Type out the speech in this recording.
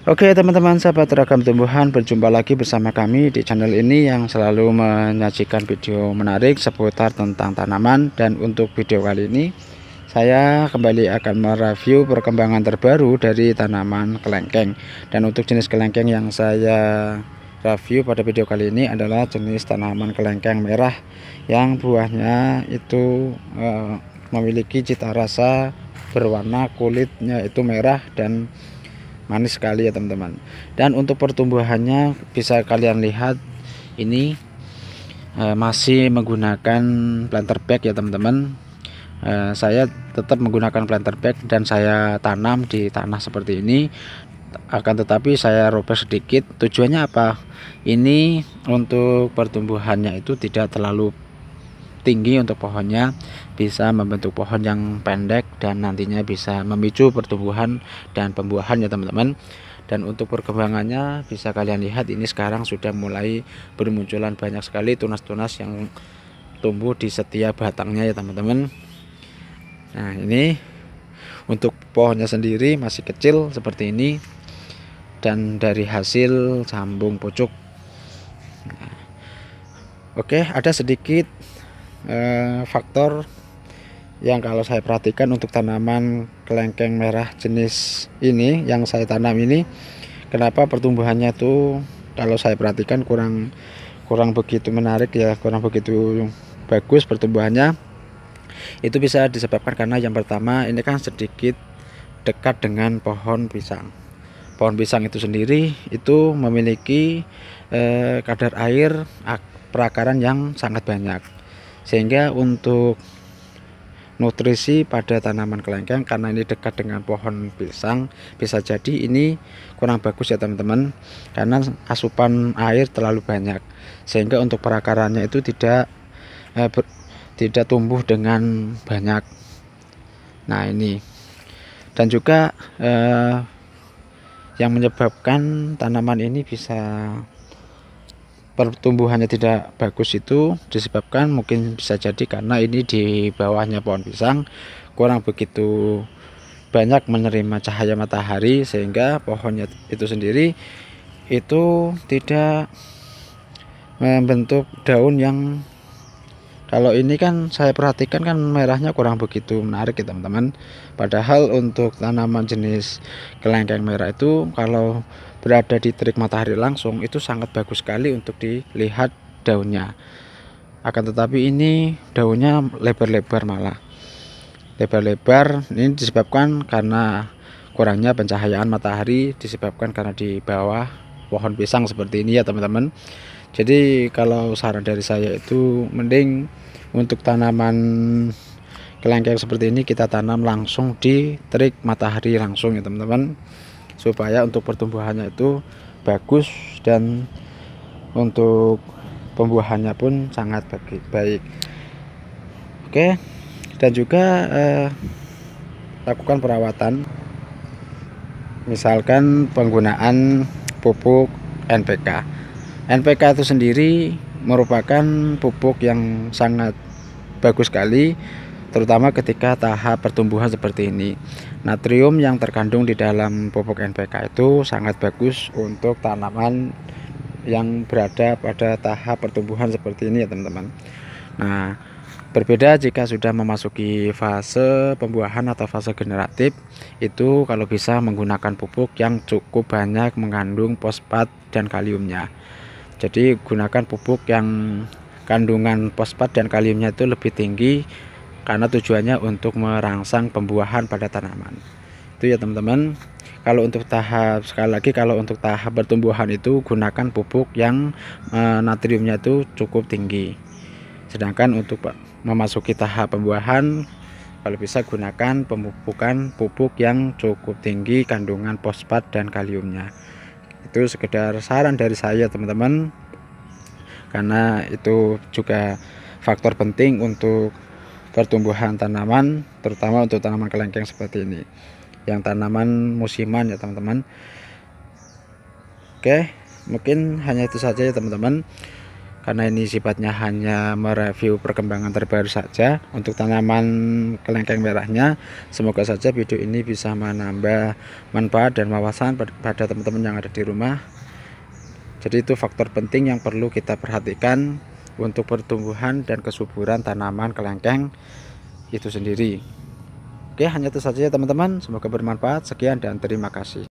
Oke teman-teman sahabat ragam tumbuhan, berjumpa lagi bersama kami di channel ini yang selalu menyajikan video menarik seputar tentang tanaman. Dan untuk video kali ini saya kembali akan mereview perkembangan terbaru dari tanaman kelengkeng. Dan untuk jenis kelengkeng yang saya review pada video kali ini adalah jenis tanaman kelengkeng merah yang buahnya itu memiliki cita rasa berwarna kulitnya itu merah dan manis sekali ya teman-teman. Dan untuk pertumbuhannya bisa kalian lihat ini masih menggunakan planter bag ya teman-teman. Saya tetap menggunakan planter bag dan saya tanam di tanah seperti ini. Akan tetapi saya robek sedikit. Tujuannya apa? Ini untuk pertumbuhannya itu tidak terlalu tinggi untuk pohonnya, bisa membentuk pohon yang pendek dan nantinya bisa memicu pertumbuhan dan pembuahan ya teman-teman. Dan untuk perkembangannya bisa kalian lihat ini sekarang sudah mulai bermunculan banyak sekali tunas-tunas yang tumbuh di setiap batangnya ya teman-teman. Nah ini untuk pohonnya sendiri masih kecil seperti ini dan dari hasil sambung pucuk. Nah, oke, ada sedikit faktor yang kalau saya perhatikan untuk tanaman kelengkeng merah jenis ini yang saya tanam ini, kenapa pertumbuhannya tuh kalau saya perhatikan kurang begitu menarik ya, kurang begitu bagus pertumbuhannya. Itu bisa disebabkan karena yang pertama ini kan sedikit dekat dengan pohon pisang. Pohon pisang itu sendiri itu memiliki kadar air perakaran yang sangat banyak, sehingga untuk nutrisi pada tanaman kelengkeng karena ini dekat dengan pohon pisang bisa jadi ini kurang bagus ya teman-teman, karena asupan air terlalu banyak sehingga untuk perakarannya itu tidak tumbuh dengan banyak. Nah ini dan juga yang menyebabkan tanaman ini bisa pertumbuhannya tidak bagus itu disebabkan mungkin bisa jadi karena ini di bawahnya pohon pisang kurang begitu banyak menerima cahaya matahari, sehingga pohonnya itu sendiri itu tidak membentuk daun yang, kalau ini kan saya perhatikan kan merahnya kurang begitu menarik ya teman-teman. Padahal untuk tanaman jenis kelengkeng merah itu kalau berada di terik matahari langsung itu sangat bagus sekali untuk dilihat daunnya. Akan tetapi ini daunnya lebar-lebar, malah lebar-lebar. Ini disebabkan karena kurangnya pencahayaan matahari, disebabkan karena di bawah pohon pisang seperti ini ya teman-teman. Jadi kalau saran dari saya itu mending untuk tanaman kelengkeng seperti ini kita tanam langsung di terik matahari langsung ya teman-teman, supaya untuk pertumbuhannya itu bagus dan untuk pembuahannya pun sangat baik. Oke, dan juga lakukan perawatan, misalkan penggunaan pupuk NPK. NPK itu sendiri merupakan pupuk yang sangat bagus sekali, terutama ketika tahap pertumbuhan seperti ini. Natrium yang terkandung di dalam pupuk NPK itu sangat bagus untuk tanaman yang berada pada tahap pertumbuhan seperti ini ya teman-teman. Nah, berbeda jika sudah memasuki fase pembuahan atau fase generatif, itu kalau bisa menggunakan pupuk yang cukup banyak mengandung fosfat dan kaliumnya. Jadi gunakan pupuk yang kandungan fosfat dan kaliumnya itu lebih tinggi, karena tujuannya untuk merangsang pembuahan pada tanaman. Itu ya teman-teman. Kalau untuk tahap, sekali lagi, kalau untuk tahap pertumbuhan itu gunakan pupuk yang natriumnya itu cukup tinggi. Sedangkan untuk memasuki tahap pembuahan, kalau bisa gunakan pemupukan pupuk yang cukup tinggi kandungan fosfat dan kaliumnya. Itu sekedar saran dari saya teman-teman, karena itu juga faktor penting untuk pertumbuhan tanaman, terutama untuk tanaman kelengkeng seperti ini, yang tanaman musiman ya teman-teman. Oke, mungkin hanya itu saja ya teman-teman. karena ini sifatnya hanya mereview perkembangan terbaru saja untuk tanaman kelengkeng merahnya. Semoga saja video ini bisa menambah manfaat dan wawasan pada teman-teman yang ada di rumah. Jadi itu faktor penting yang perlu kita perhatikan untuk pertumbuhan dan kesuburan tanaman kelengkeng itu sendiri. Oke, hanya itu saja ya teman-teman. Semoga bermanfaat. Sekian dan terima kasih.